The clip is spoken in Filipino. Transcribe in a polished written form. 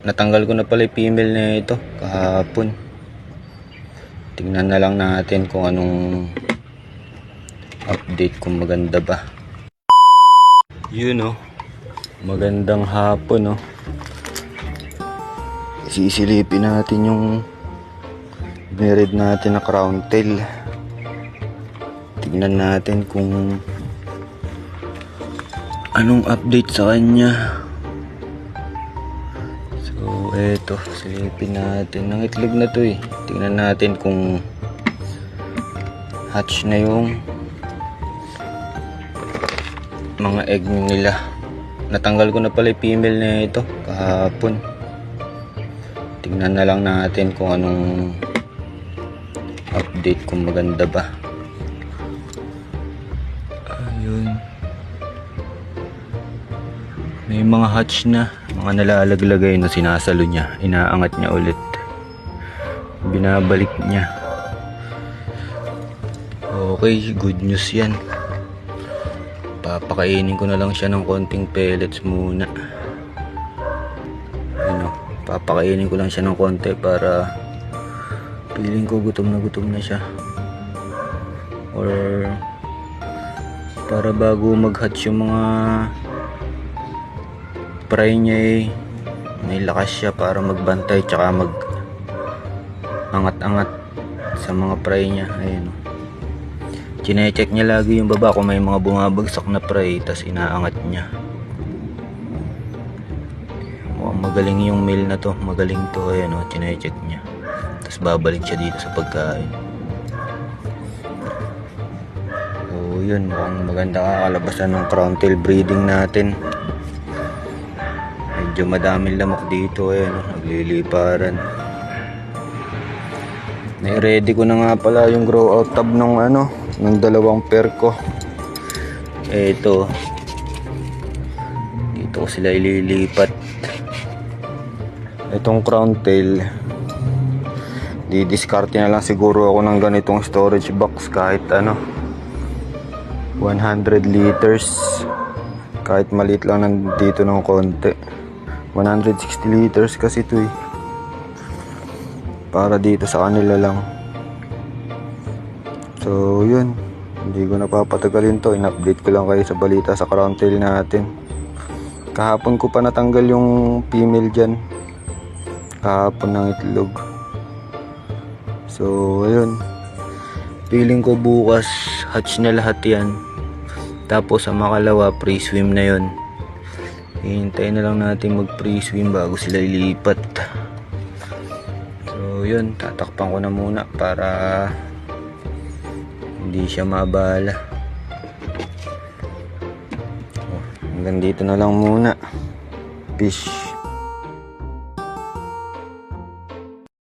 Natanggal ko na pala yung female na ito kahapon. Tingnan na lang natin kung anong update, kung maganda ba. Yun oh, magandang hapon oh. Sisilipin natin yung merid natin na crown tail. Tingnan natin kung anong update sa kanya. So eto, silipin natin. Ang itlog na to eh. Tingnan natin kung hatch na yung mga egg nila. Natanggal ko na pala yung female na ito kahapon. Tingnan na lang natin kung anong update, kung maganda ba. Ayun. May mga hatch na, mga nalalaglagay na sinasalo niya. Inaangat niya ulit. Binabalik niya. Okay, good news yan. Papakainin ko na lang siya ng konting pellets muna. Ano, papakainin ko lang siya ng konti para feeling ko gutom na siya. Or para bago mag-hatch yung mga fry niya eh, may lakas siya para magbantay tsaka mag angat-angat sa mga fry niya. Ayun. Chine-check niya lagi yung baba kung may mga bumabagsak na fry, tas inaangat niya. Mukhang magaling yung male na to, magaling to. Ayun o, chine-check niya. Tas babalik siya dito sa pagkain. So yun, mukhang maganda kakalabasan ng crown tail breeding natin. Medyo madaming lamok dito, ayun, nagliliparan. Nai-ready ko na nga pala yung grow out tub ng ng dalawang pair ko. Eto, dito ko sila ililipat. Itong crown tail, di-discard na lang siguro ako ng ganitong storage box kahit 100 liters. Kahit maliit lang nandito ng konti. 160 liters kasi ito eh. Para dito sa kanila lang. So yun, hindi ko napapatagalin to. In-update ko lang kayo sa balita sa crown tail natin. Kahapon ko pa natanggal yung female dyan. Kahapon ng itlog. So ayun, feeling ko bukas hatch na lahat yan. Tapos ang makalawa pre-swim na yun. Hintayin na lang natin mag pre-swim bago sila ilipat. So yun, tatakpan ko na muna para hindi siya mabala. Hanggang dito na lang muna. Fish.